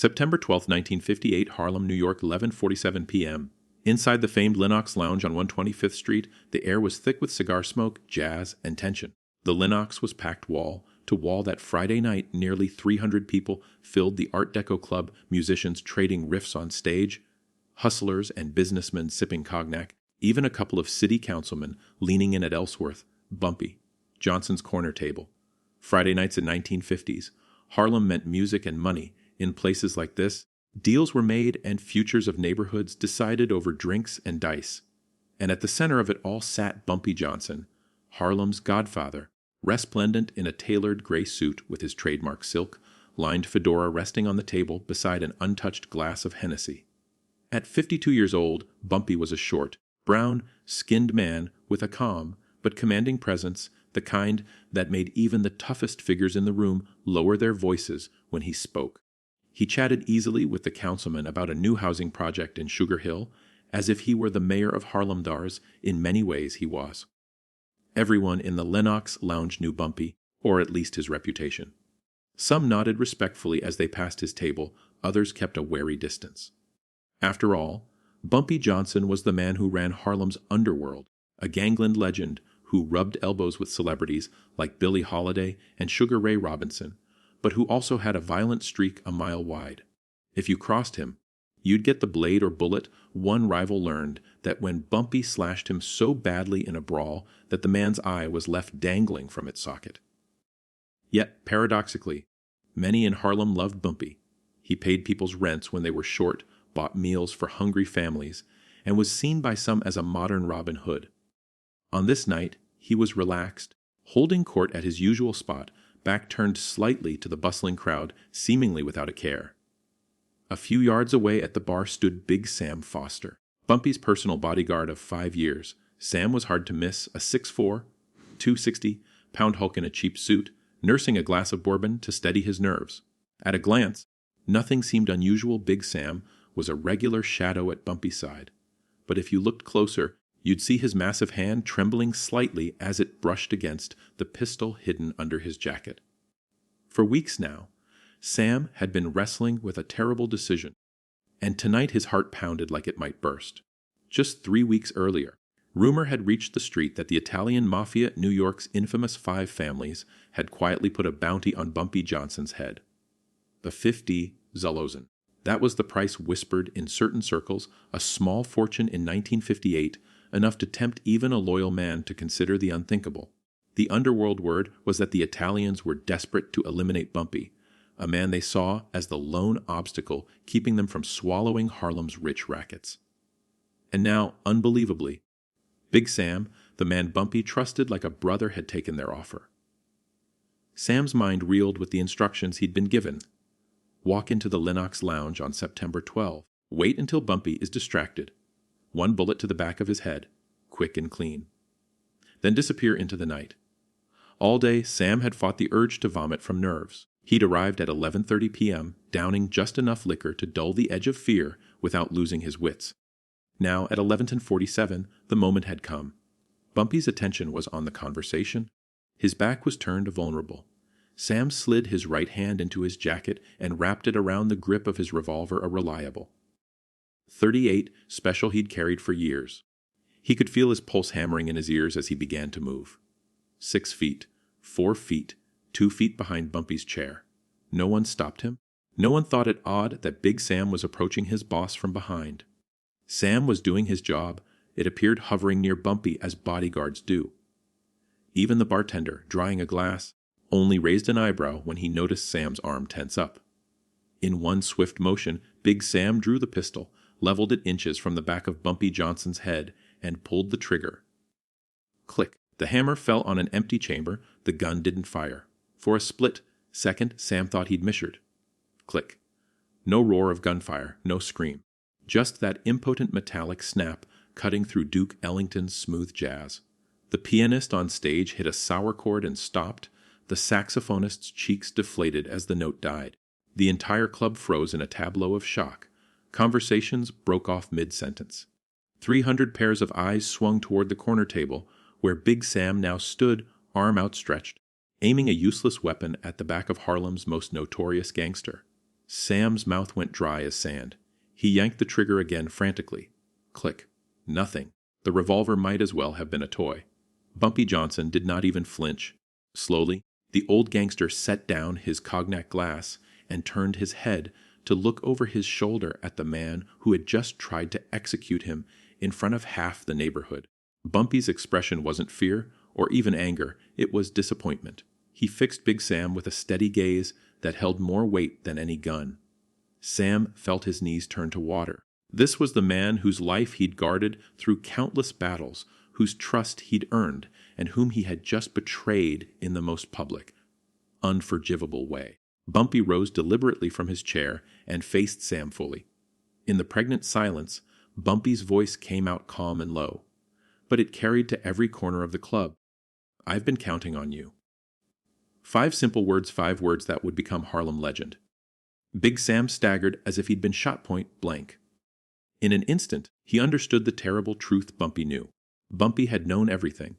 September 12, 1958, Harlem, New York, 11:47 p.m. Inside the famed Lenox Lounge on 125th Street, the air was thick with cigar smoke, jazz, and tension. The Lenox was packed wall to wall that Friday night. Nearly 300 people filled the Art Deco club, musicians trading riffs on stage, hustlers and businessmen sipping cognac, even a couple of city councilmen leaning in at Ellsworth, Bumpy Johnson's corner table. Friday nights in 1950s, Harlem meant music and money. In places like this, deals were made and futures of neighborhoods decided over drinks and dice. And at the center of it all sat Bumpy Johnson, Harlem's godfather, resplendent in a tailored gray suit with his trademark silk-lined fedora resting on the table beside an untouched glass of Hennessy. At 52 years old, Bumpy was a short, brown, skinned man with a calm but commanding presence, the kind that made even the toughest figures in the room lower their voices when he spoke. He chatted easily with the councilman about a new housing project in Sugar Hill, as if he were the mayor of Harlemdars. In many ways he was. Everyone in the Lenox Lounge knew Bumpy, or at least his reputation. Some nodded respectfully as they passed his table, others kept a wary distance. After all, Bumpy Johnson was the man who ran Harlem's Underworld, a gangland legend who rubbed elbows with celebrities like Billie Holiday and Sugar Ray Robinson, but who also had a violent streak a mile wide. If you crossed him, you'd get the blade or bullet. One rival learned that when Bumpy slashed him so badly in a brawl that the man's eye was left dangling from its socket. Yet, paradoxically, many in Harlem loved Bumpy. He paid people's rents when they were short, bought meals for hungry families, and was seen by some as a modern Robin Hood. On this night, he was relaxed, holding court at his usual spot, back turned slightly to the bustling crowd, seemingly without a care. A few yards away at the bar stood Big Sam Foster, Bumpy's personal bodyguard of 5 years. Sam was hard to miss, a 6'4", 260-pound hulk in a cheap suit, nursing a glass of bourbon to steady his nerves. At a glance, nothing seemed unusual. Big Sam was a regular shadow at Bumpy's side. But if you looked closer, you'd see his massive hand trembling slightly as it brushed against the pistol hidden under his jacket. For weeks now, Sam had been wrestling with a terrible decision, and tonight his heart pounded like it might burst. Just 3 weeks earlier, rumor had reached the street that the Italian Mafia, New York's infamous 5 families, had quietly put a bounty on Bumpy Johnson's head. The 50 Zalozen. That was the price whispered in certain circles, a small fortune in 1958, enough to tempt even a loyal man to consider the unthinkable. The underworld word was that the Italians were desperate to eliminate Bumpy, a man they saw as the lone obstacle keeping them from swallowing Harlem's rich rackets. And now, unbelievably, Big Sam, the man Bumpy trusted like a brother, had taken their offer. Sam's mind reeled with the instructions he'd been given. Walk into the Lenox Lounge on September 12. Wait until Bumpy is distracted. 1 bullet to the back of his head, quick and clean. Then disappear into the night. All day, Sam had fought the urge to vomit from nerves. He'd arrived at 11:30 p.m., downing just enough liquor to dull the edge of fear without losing his wits. Now, at 11:47, the moment had come. Bumpy's attention was on the conversation. His back was turned vulnerable. Sam slid his right hand into his jacket and wrapped it around the grip of his revolver, a reliable .38 special he'd carried for years. He could feel his pulse hammering in his ears as he began to move. 6 feet, 4 feet, 2 feet behind Bumpy's chair. No one stopped him. No one thought it odd that Big Sam was approaching his boss from behind. Sam was doing his job. It appeared hovering near Bumpy as bodyguards do. Even the bartender, drying a glass, only raised an eyebrow when he noticed Sam's arm tense up. In one swift motion, Big Sam drew the pistol, leveled it inches from the back of Bumpy Johnson's head, and pulled the trigger. Click. The hammer fell on an empty chamber. The gun didn't fire. For a split second, Sam thought he'd misheard. Click. No roar of gunfire, no scream. Just that impotent metallic snap cutting through Duke Ellington's smooth jazz. The pianist on stage hit a sour chord and stopped. The saxophonist's cheeks deflated as the note died. The entire club froze in a tableau of shock. Conversations broke off mid-sentence. 300 pairs of eyes swung toward the corner table, where Big Sam now stood, arm outstretched, aiming a useless weapon at the back of Harlem's most notorious gangster. Sam's mouth went dry as sand. He yanked the trigger again frantically. Click. Nothing. The revolver might as well have been a toy. Bumpy Johnson did not even flinch. Slowly, the old gangster set down his cognac glass and turned his head to look over his shoulder at the man who had just tried to execute him in front of half the neighborhood. Bumpy's expression wasn't fear or even anger, it was disappointment. He fixed Big Sam with a steady gaze that held more weight than any gun. Sam felt his knees turn to water. This was the man whose life he'd guarded through countless battles, whose trust he'd earned, and whom he had just betrayed in the most public, unforgivable way. Bumpy rose deliberately from his chair and faced Sam fully. In the pregnant silence, Bumpy's voice came out calm and low, but it carried to every corner of the club. I've been counting on you. 5 simple words, 5 words that would become Harlem legend. Big Sam staggered as if he'd been shot point blank. In an instant, he understood the terrible truth Bumpy knew. Bumpy had known everything.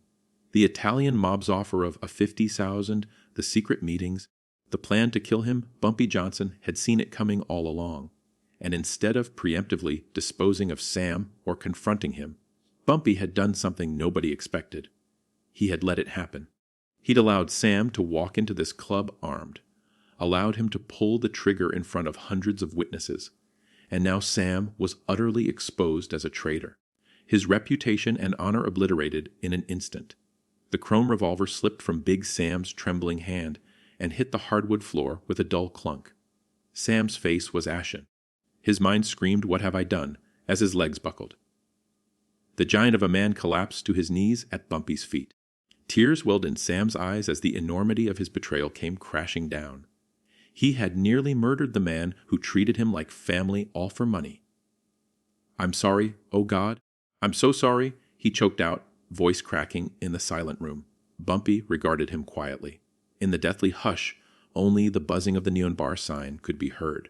The Italian mob's offer of a 50,000, the secret meetings, the plan to kill him, Bumpy Johnson had seen it coming all along. And instead of preemptively disposing of Sam or confronting him, Bumpy had done something nobody expected. He had let it happen. He'd allowed Sam to walk into this club armed, allowed him to pull the trigger in front of hundreds of witnesses, and now Sam was utterly exposed as a traitor, his reputation and honor obliterated in an instant. The chrome revolver slipped from Big Sam's trembling hand and hit the hardwood floor with a dull clunk. Sam's face was ashen. His mind screamed, "What have I done?" as his legs buckled. The giant of a man collapsed to his knees at Bumpy's feet. Tears welled in Sam's eyes as the enormity of his betrayal came crashing down. He had nearly murdered the man who treated him like family, all for money. "I'm sorry, oh God. I'm so sorry," he choked out, voice cracking in the silent room. Bumpy regarded him quietly. In the deathly hush, only the buzzing of the neon bar sign could be heard.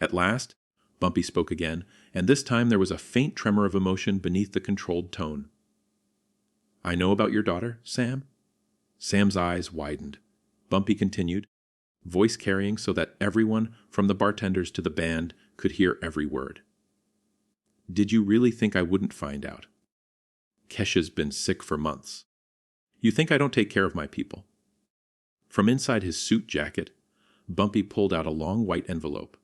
At last, Bumpy spoke again, and this time there was a faint tremor of emotion beneath the controlled tone. "I know about your daughter, Sam?" Sam's eyes widened. Bumpy continued, voice carrying so that everyone, from the bartenders to the band, could hear every word. "Did you really think I wouldn't find out? Kesha's been sick for months. You think I don't take care of my people?" From inside his suit jacket, Bumpy pulled out a long white envelope.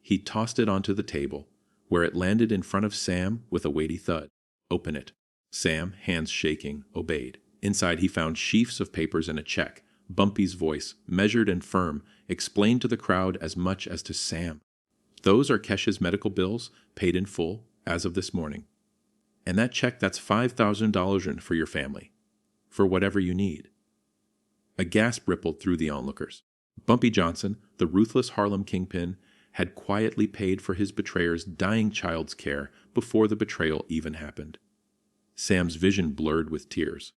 He tossed it onto the table, where it landed in front of Sam with a weighty thud. "Open it." Sam, hands shaking, obeyed. Inside he found sheafs of papers and a check. Bumpy's voice, measured and firm, explained to the crowd as much as to Sam. "Those are Kesha's medical bills, paid in full, as of this morning. And that check, that's $5,000 in for your family. For whatever you need." A gasp rippled through the onlookers. Bumpy Johnson, the ruthless Harlem kingpin, had quietly paid for his betrayer's dying child's care before the betrayal even happened. Sam's vision blurred with tears.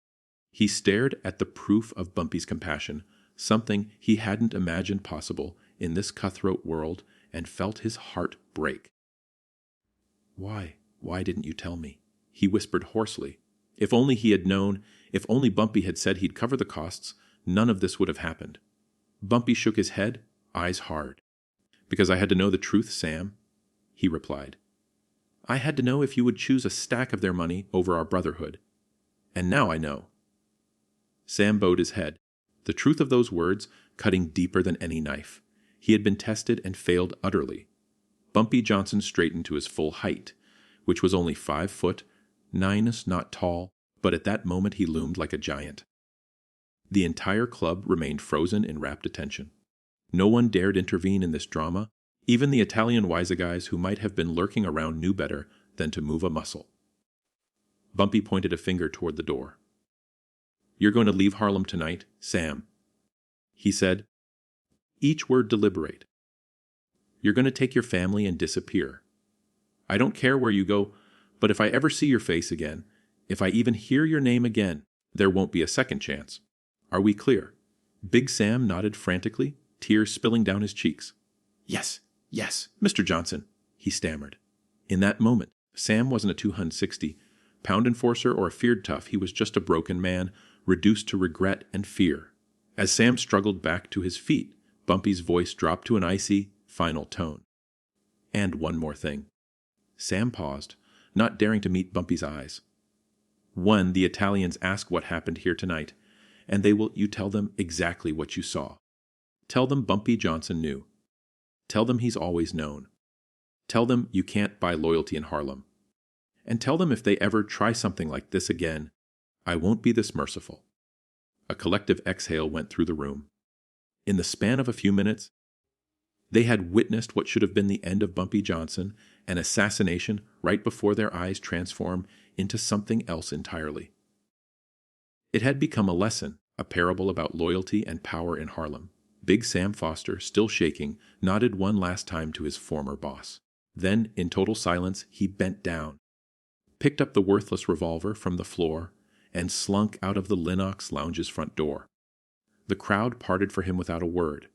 He stared at the proof of Bumpy's compassion, something he hadn't imagined possible in this cutthroat world, and felt his heart break. Why didn't you tell me?" he whispered hoarsely. If only he had known, if only Bumpy had said he'd cover the costs, none of this would have happened. Bumpy shook his head, eyes hard. "Because I had to know the truth, Sam," he replied. "I had to know if you would choose a stack of their money over our brotherhood. And now I know." Sam bowed his head, the truth of those words cutting deeper than any knife. He had been tested and failed utterly. Bumpy Johnson straightened to his full height, which was only 5 foot, 9, not tall, but at that moment he loomed like a giant. The entire club remained frozen in rapt attention. No one dared intervene in this drama. Even the Italian wiseguys who might have been lurking around knew better than to move a muscle. Bumpy pointed a finger toward the door. "You're going to leave Harlem tonight, Sam," he said. Each word deliberate. "You're going to take your family and disappear. I don't care where you go, but if I ever see your face again, if I even hear your name again, there won't be a second chance. Are we clear?" Big Sam nodded frantically, tears spilling down his cheeks. Yes, Mr. Johnson," he stammered. In that moment, Sam wasn't a 260 pound enforcer or a feared tough. He was just a broken man, reduced to regret and fear. As Sam struggled back to his feet, Bumpy's voice dropped to an icy, final tone. And one more thing. Sam paused, not daring to meet Bumpy's eyes. One, the Italians ask what happened here tonight, and you tell them exactly what you saw. Tell them Bumpy Johnson knew. Tell them he's always known. Tell them you can't buy loyalty in Harlem. And tell them if they ever try something like this again, I won't be this merciful. A collective exhale went through the room. In the span of a few minutes, they had witnessed what should have been the end of Bumpy Johnson, an assassination right before their eyes transform into something else entirely. It had become a lesson, a parable about loyalty and power in Harlem. Big Sam Foster, still shaking, nodded one last time to his former boss. Then, in total silence, he bent down, picked up the worthless revolver from the floor, and slunk out of the Lenox Lounge's front door. The crowd parted for him without a word.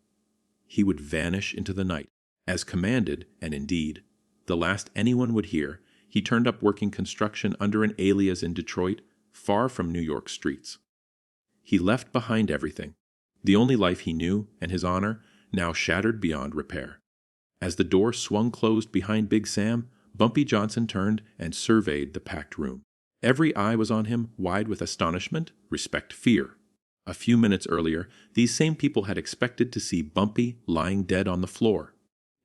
He would vanish into the night. As commanded, and indeed, the last anyone would hear, he turned up working construction under an alias in Detroit, far from New York streets. He left behind everything, the only life he knew and his honor, now shattered beyond repair. As the door swung closed behind Big Sam, Bumpy Johnson turned and surveyed the packed room. Every eye was on him, wide with astonishment, respect, fear. A few minutes earlier, these same people had expected to see Bumpy lying dead on the floor.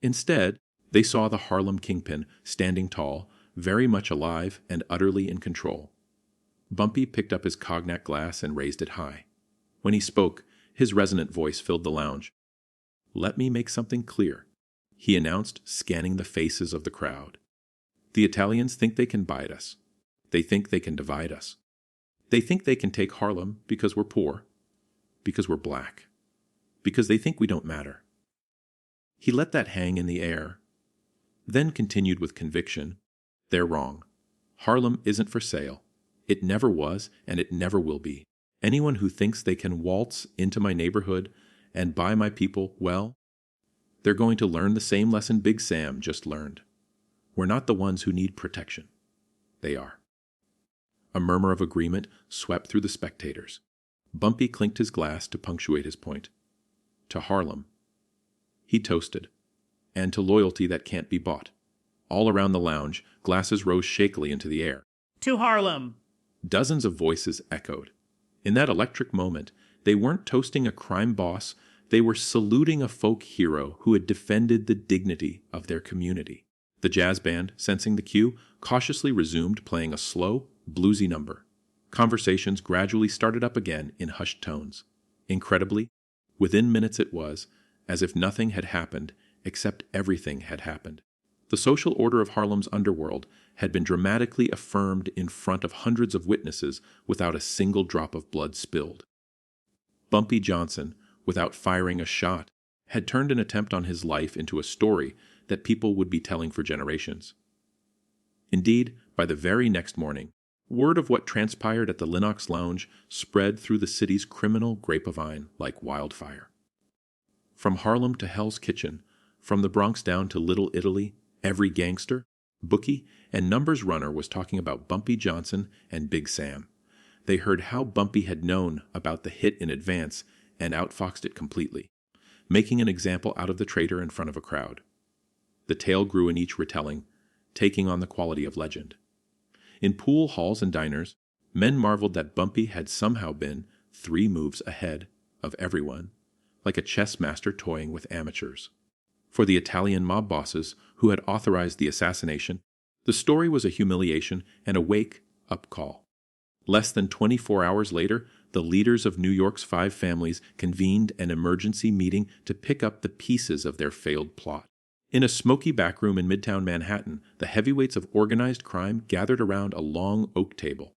Instead, they saw the Harlem kingpin standing tall, very much alive and utterly in control. Bumpy picked up his cognac glass and raised it high. When he spoke, his resonant voice filled the lounge. "Let me make something clear," he announced, scanning the faces of the crowd. "The Italians think they can bite us. They think they can divide us. They think they can take Harlem because we're poor, because we're black, because they think we don't matter." He let that hang in the air, then continued with conviction, "They're wrong. Harlem isn't for sale. It never was, and it never will be. Anyone who thinks they can waltz into my neighborhood and buy my people, well, they're going to learn the same lesson Big Sam just learned. We're not the ones who need protection. They are." A murmur of agreement swept through the spectators. Bumpy clinked his glass to punctuate his point. To Harlem. He toasted. And to loyalty that can't be bought. All around the lounge, glasses rose shakily into the air. To Harlem! Dozens of voices echoed. In that electric moment, they weren't toasting a crime boss, they were saluting a folk hero who had defended the dignity of their community. The jazz band, sensing the cue, cautiously resumed playing a slow, bluesy number. Conversations gradually started up again in hushed tones. Incredibly, within minutes it was, as if nothing had happened, except everything had happened. The social order of Harlem's underworld had been dramatically affirmed in front of hundreds of witnesses without a single drop of blood spilled. Bumpy Johnson, without firing a shot, had turned an attempt on his life into a story that people would be telling for generations. Indeed, by the very next morning, word of what transpired at the Lenox Lounge spread through the city's criminal grapevine like wildfire. From Harlem to Hell's Kitchen, from the Bronx down to Little Italy, every gangster, bookie, and numbers runner was talking about Bumpy Johnson and Big Sam. They heard how Bumpy had known about the hit in advance and outfoxed it completely, making an example out of the traitor in front of a crowd. The tale grew in each retelling, taking on the quality of legend. In pool halls and diners, men marveled that Bumpy had somehow been 3 moves ahead of everyone, like a chess master toying with amateurs. For the Italian mob bosses who had authorized the assassination, the story was a humiliation and a wake-up call. Less than 24 hours later, the leaders of New York's 5 families convened an emergency meeting to pick up the pieces of their failed plot. In a smoky backroom in Midtown Manhattan, the heavyweights of organized crime gathered around a long oak table.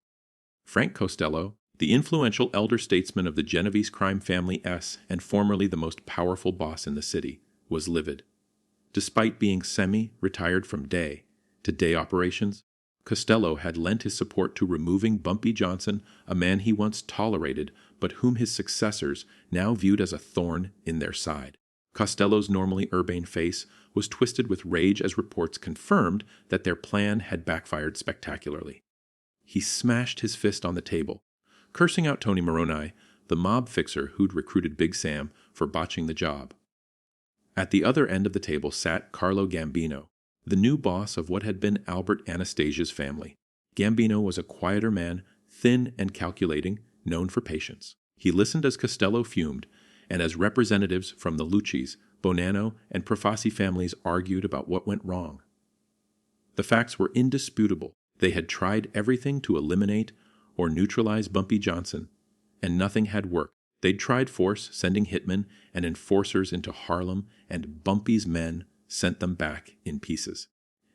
Frank Costello, the influential elder statesman of the Genovese crime family S and formerly the most powerful boss in the city, was livid. Despite being semi-retired from day-to-day operations, Costello had lent his support to removing Bumpy Johnson, a man he once tolerated but whom his successors now viewed as a thorn in their side. Costello's normally urbane face was twisted with rage as reports confirmed that their plan had backfired spectacularly. He smashed his fist on the table, cursing out Tony Moroni, the mob fixer who'd recruited Big Sam, for botching the job. At the other end of the table sat Carlo Gambino, the new boss of what had been Albert Anastasia's family. Gambino was a quieter man, thin and calculating, known for patience. He listened as Costello fumed, and as representatives from the Luccis, Bonanno, and Profassi families argued about what went wrong. The facts were indisputable. They had tried everything to eliminate or neutralize Bumpy Johnson, and nothing had worked. They'd tried force, sending hitmen and enforcers into Harlem, and Bumpy's men sent them back in pieces.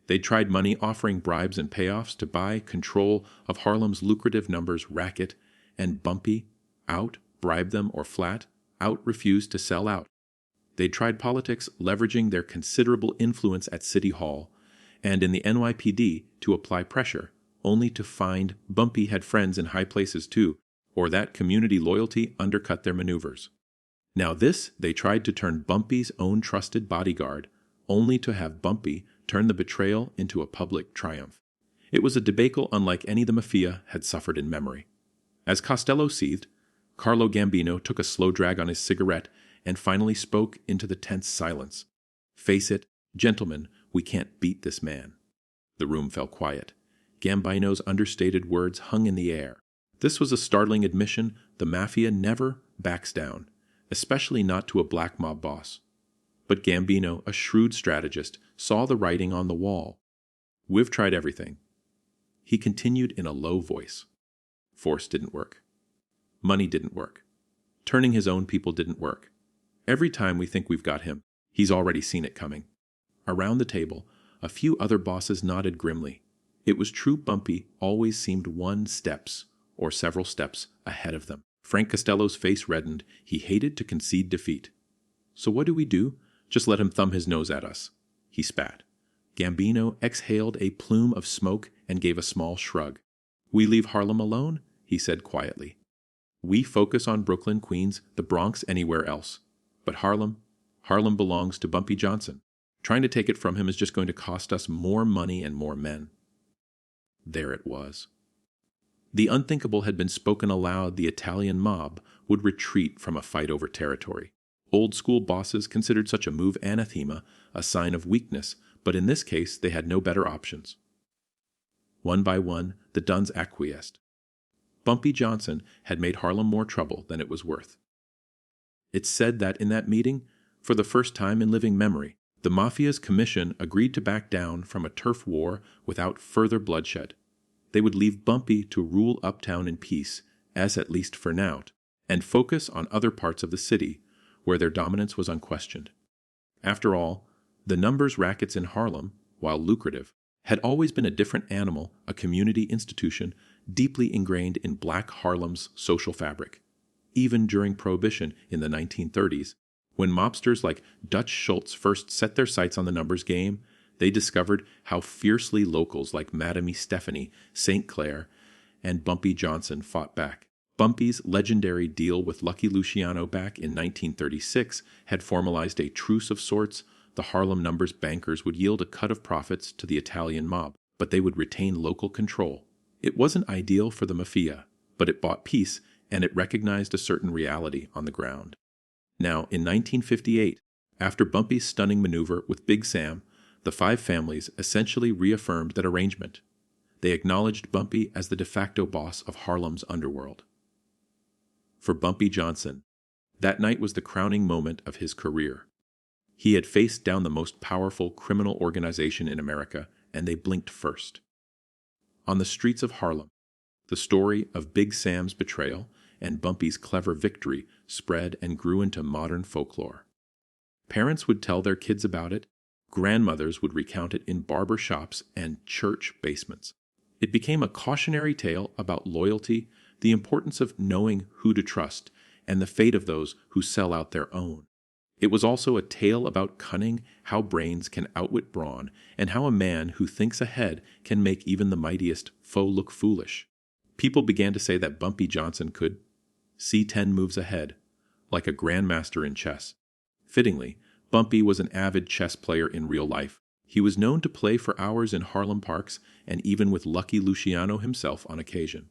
They'd tried money, offering bribes and payoffs to buy control of Harlem's lucrative numbers racket, and Bumpy, out, bribed them, or flat, out refused to sell out. They'd tried politics, leveraging their considerable influence at City Hall and in the NYPD to apply pressure, only to find Bumpy had friends in high places too, or that community loyalty undercut their maneuvers. Now this they tried to turn Bumpy's own trusted bodyguard, only to have Bumpy turn the betrayal into a public triumph. It was a debacle unlike any the Mafia had suffered in memory. As Costello seethed, Carlo Gambino took a slow drag on his cigarette and finally spoke into the tense silence. "Face it, gentlemen, we can't beat this man." The room fell quiet. Gambino's understated words hung in the air. This was a startling admission. The Mafia never backs down, especially not to a black mob boss. But Gambino, a shrewd strategist, saw the writing on the wall. "We've tried everything." He continued in a low voice. "Force didn't work. Money didn't work. Turning his own people didn't work. Every time we think we've got him, he's already seen it coming." Around the table, a few other bosses nodded grimly. It was true Bumpy always seemed one steps, or several steps, ahead of them. Frank Costello's face reddened. He hated to concede defeat. "So what do we do? Just let him thumb his nose at us." He spat. Gambino exhaled a plume of smoke and gave a small shrug. "We leave Harlem alone?" he said quietly. "We focus on Brooklyn, Queens, the Bronx, anywhere else. But Harlem belongs to Bumpy Johnson. Trying to take it from him is just going to cost us more money and more men." There it was. The unthinkable had been spoken aloud. The Italian mob would retreat from a fight over territory. Old-school bosses considered such a move anathema, a sign of weakness, but in this case they had no better options. One by one, the Duns acquiesced. Bumpy Johnson had made Harlem more trouble than it was worth. It's said that in that meeting, for the first time in living memory, the Mafia's commission agreed to back down from a turf war without further bloodshed. They would leave Bumpy to rule uptown in peace, as at least for now, and focus on other parts of the city, where their dominance was unquestioned. After all, the numbers rackets in Harlem, while lucrative, had always been a different animal, a community institution deeply ingrained in Black Harlem's social fabric. Even during Prohibition in the 1930s, when mobsters like Dutch Schultz first set their sights on the numbers game, they discovered how fiercely locals like Madame Stephanie, St. Clair, and Bumpy Johnson fought back. Bumpy's legendary deal with Lucky Luciano back in 1936 had formalized a truce of sorts. The Harlem numbers bankers would yield a cut of profits to the Italian mob, but they would retain local control. It wasn't ideal for the Mafia, but it bought peace, and it recognized a certain reality on the ground. Now, in 1958, after Bumpy's stunning maneuver with Big Sam, the five families essentially reaffirmed that arrangement. They acknowledged Bumpy as the de facto boss of Harlem's underworld. For Bumpy Johnson, that night was the crowning moment of his career. He had faced down the most powerful criminal organization in America, and they blinked first. On the streets of Harlem, the story of Big Sam's betrayal and Bumpy's clever victory spread and grew into modern folklore. Parents would tell their kids about it, grandmothers would recount it in barber shops and church basements. It became a cautionary tale about loyalty, the importance of knowing who to trust, and the fate of those who sell out their own. It was also a tale about cunning, how brains can outwit brawn, and how a man who thinks ahead can make even the mightiest foe look foolish. People began to say that Bumpy Johnson could see 10 moves ahead, like a grandmaster in chess. Fittingly, Bumpy was an avid chess player in real life. He was known to play for hours in Harlem parks and even with Lucky Luciano himself on occasion.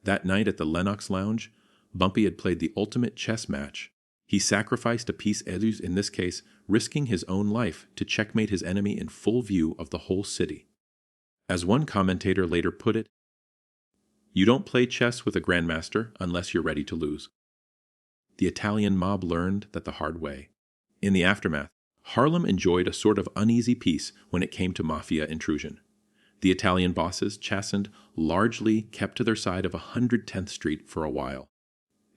That night at the Lenox Lounge, Bumpy had played the ultimate chess match. He sacrificed a piece edus, in this case, risking his own life to checkmate his enemy in full view of the whole city. As one commentator later put it, "You don't play chess with a grandmaster unless you're ready to lose." The Italian mob learned that the hard way. In the aftermath, Harlem enjoyed a sort of uneasy peace when it came to Mafia intrusion. The Italian bosses, chastened, largely kept to their side of 110th Street for a while.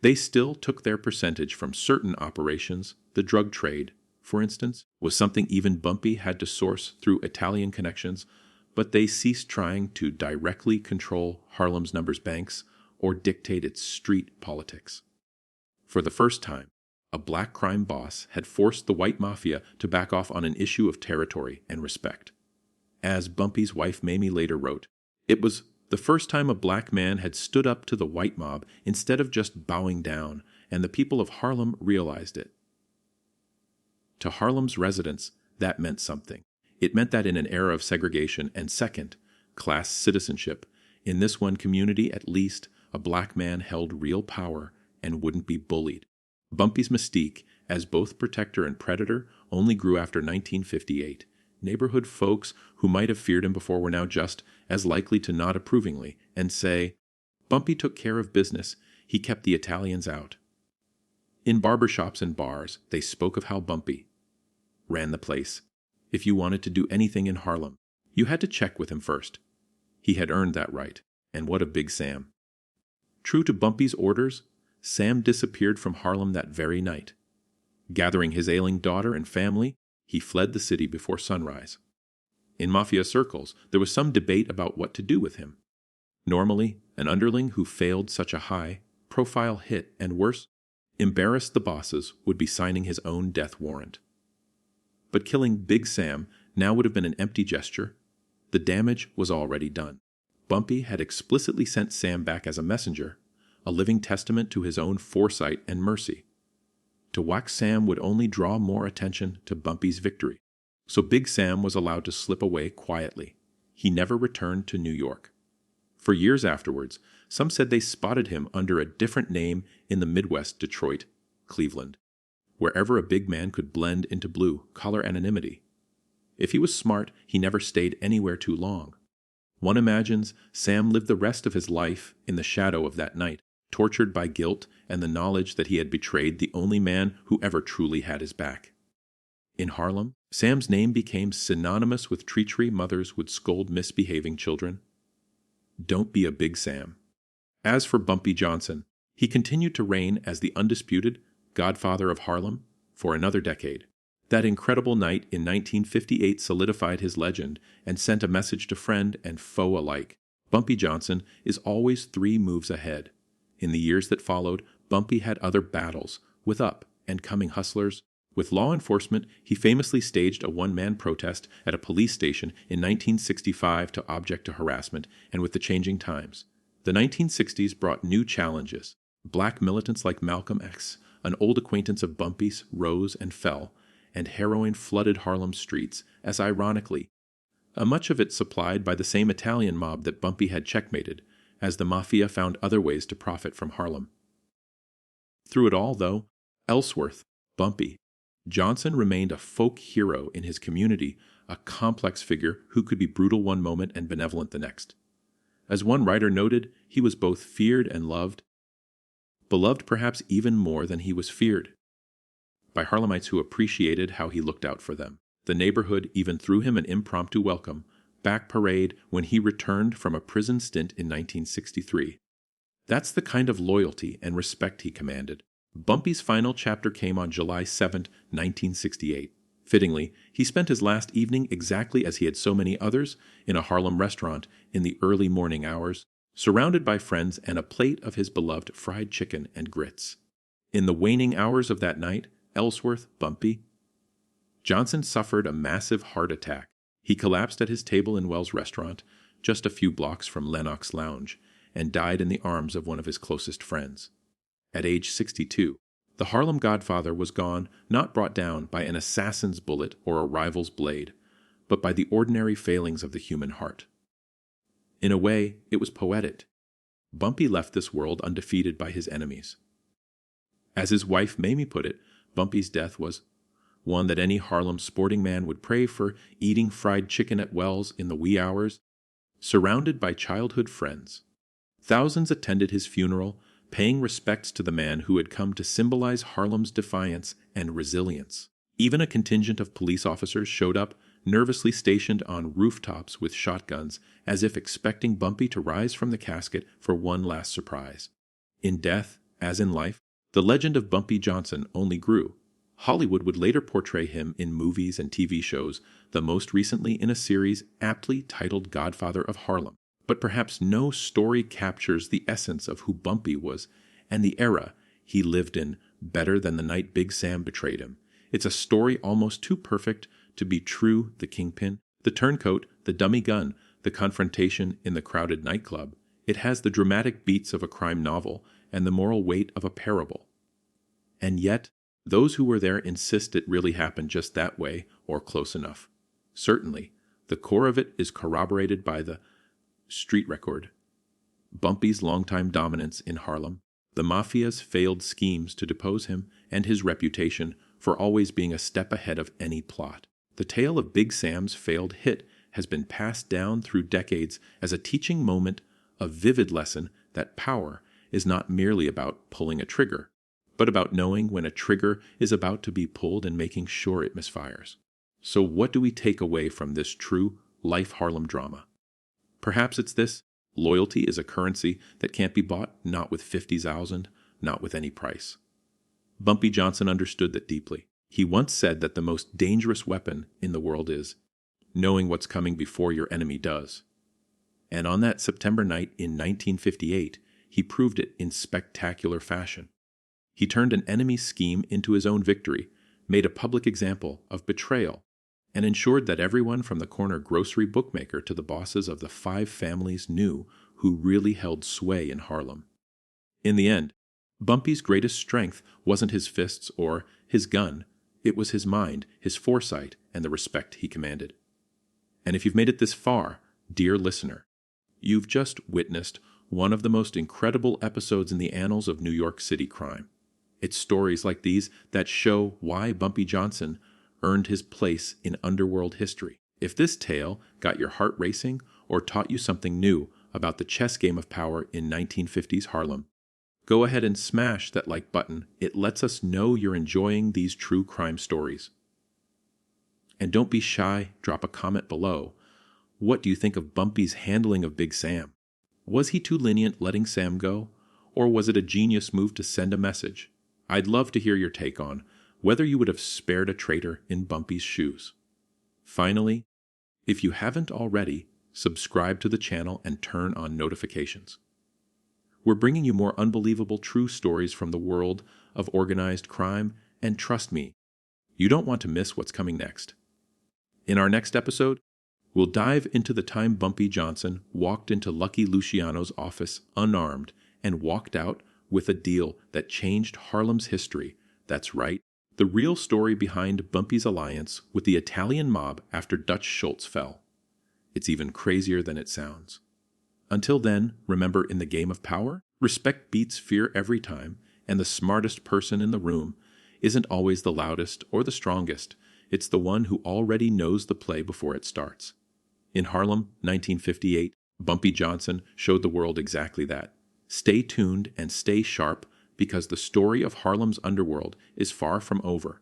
They still took their percentage from certain operations. The drug trade, for instance, was something even Bumpy had to source through Italian connections, but they ceased trying to directly control Harlem's numbers banks or dictate its street politics. For the first time, a black crime boss had forced the white mafia to back off on an issue of territory and respect. As Bumpy's wife Mamie later wrote, it was the first time a black man had stood up to the white mob instead of just bowing down, and the people of Harlem realized it. To Harlem's residents, that meant something. It meant that in an era of segregation and second, class citizenship, in this one community at least, a black man held real power and wouldn't be bullied. Bumpy's mystique, as both protector and predator, only grew after 1958. Neighborhood folks who might have feared him before were now just as likely to nod approvingly and say, "Bumpy took care of business. He kept the Italians out." In barbershops and bars, they spoke of how Bumpy ran the place. If you wanted to do anything in Harlem, you had to check with him first. He had earned that right, and what a big Sam. True to Bumpy's orders, Sam disappeared from Harlem that very night. Gathering his ailing daughter and family, he fled the city before sunrise. In Mafia circles, there was some debate about what to do with him. Normally, an underling who failed such a high-profile hit and worse, embarrassed the bosses, would be signing his own death warrant. But killing Big Sam now would have been an empty gesture. The damage was already done. Bumpy had explicitly sent Sam back as a messenger, a living testament to his own foresight and mercy. To wax Sam would only draw more attention to Bumpy's victory, so Big Sam was allowed to slip away quietly. He never returned to New York. For years afterwards, some said they spotted him under a different name in the Midwest, Detroit, Cleveland, wherever a big man could blend into blue-collar anonymity. If he was smart, he never stayed anywhere too long. One imagines Sam lived the rest of his life in the shadow of that night, tortured by guilt and the knowledge that he had betrayed the only man who ever truly had his back. In Harlem, Sam's name became synonymous with treachery mothers would scold misbehaving children. Don't be a Big Sam. As for Bumpy Johnson, he continued to reign as the undisputed godfather of Harlem for another decade. That incredible night in 1958 solidified his legend and sent a message to friend and foe alike. Bumpy Johnson is always 3 moves ahead. In the years that followed, Bumpy had other battles with up and coming hustlers. With law enforcement, he famously staged a one-man protest at a police station in 1965 to object to harassment, and with the changing times. The 1960s brought new challenges. Black militants like Malcolm X, an old acquaintance of Bumpy's, rose and fell, and heroin flooded Harlem streets, as ironically, much of it supplied by the same Italian mob that Bumpy had checkmated, as the Mafia found other ways to profit from Harlem. Through it all, though, Ellsworth, Bumpy, Johnson remained a folk hero in his community, a complex figure who could be brutal one moment and benevolent the next. As one writer noted, he was both feared and loved, beloved perhaps even more than he was feared, by Harlemites who appreciated how he looked out for them. The neighborhood even threw him an impromptu welcome back parade when he returned from a prison stint in 1963. That's the kind of loyalty and respect he commanded. Bumpy's final chapter came on July 7, 1968. Fittingly, he spent his last evening exactly as he had so many others, in a Harlem restaurant in the early morning hours, surrounded by friends and a plate of his beloved fried chicken and grits. In the waning hours of that night, Ellsworth, Bumpy Johnson suffered a massive heart attack. He collapsed at his table in Wells Restaurant, just a few blocks from Lenox Lounge, and died in the arms of one of his closest friends. At age 62, the Harlem Godfather was gone, not brought down by an assassin's bullet or a rival's blade, but by the ordinary failings of the human heart. In a way, it was poetic. Bumpy left this world undefeated by his enemies. As his wife Mamie put it, Bumpy's death was one that any Harlem sporting man would pray for, eating fried chicken at Wells in the wee hours, surrounded by childhood friends. Thousands attended his funeral, paying respects to the man who had come to symbolize Harlem's defiance and resilience. Even a contingent of police officers showed up, nervously stationed on rooftops with shotguns, as if expecting Bumpy to rise from the casket for one last surprise. In death, as in life, the legend of Bumpy Johnson only grew. Hollywood would later portray him in movies and TV shows, the most recently in a series aptly titled Godfather of Harlem. But perhaps no story captures the essence of who Bumpy was and the era he lived in better than the night Big Sam betrayed him. It's a story almost too perfect to be true. The kingpin, the turncoat, the dummy gun, the confrontation in the crowded nightclub. It has the dramatic beats of a crime novel and the moral weight of a parable. And yet, those who were there insist it really happened just that way or close enough. Certainly, the core of it is corroborated by the street record, Bumpy's longtime dominance in Harlem, the Mafia's failed schemes to depose him, and his reputation for always being a step ahead of any plot. The tale of Big Sam's failed hit has been passed down through decades as a teaching moment, a vivid lesson that power is not merely about pulling a trigger, but about knowing when a trigger is about to be pulled and making sure it misfires. So what do we take away from this true life Harlem drama? Perhaps it's this: loyalty is a currency that can't be bought, not with 50,000, not with any price. Bumpy Johnson understood that deeply. He once said that the most dangerous weapon in the world is knowing what's coming before your enemy does. And on that September night in 1958, he proved it in spectacular fashion. He turned an enemy's scheme into his own victory, made a public example of betrayal, and ensured that everyone from the corner grocery bookmaker to the bosses of the 5 families knew who really held sway in Harlem. In the end, Bumpy's greatest strength wasn't his fists or his gun, it was his mind, his foresight, and the respect he commanded. And if you've made it this far, dear listener, you've just witnessed one of the most incredible episodes in the annals of New York City crime. It's stories like these that show why Bumpy Johnson earned his place in underworld history. If this tale got your heart racing or taught you something new about the chess game of power in 1950s Harlem, go ahead and smash that like button. It lets us know you're enjoying these true crime stories. And don't be shy, drop a comment below. What do you think of Bumpy's handling of Big Sam? Was he too lenient letting Sam go? Or was it a genius move to send a message? I'd love to hear your take on whether you would have spared a traitor in Bumpy's shoes. Finally, if you haven't already, subscribe to the channel and turn on notifications. We're bringing you more unbelievable true stories from the world of organized crime, and trust me, you don't want to miss what's coming next. In our next episode, we'll dive into the time Bumpy Johnson walked into Lucky Luciano's office unarmed and walked out with a deal that changed Harlem's history. That's right, the real story behind Bumpy's alliance with the Italian mob after Dutch Schultz fell. It's even crazier than it sounds. Until then, remember, in the game of power, respect beats fear every time, and the smartest person in the room isn't always the loudest or the strongest. It's the one who already knows the play before it starts. In Harlem, 1958, Bumpy Johnson showed the world exactly that. Stay tuned and stay sharp, because the story of Harlem's underworld is far from over.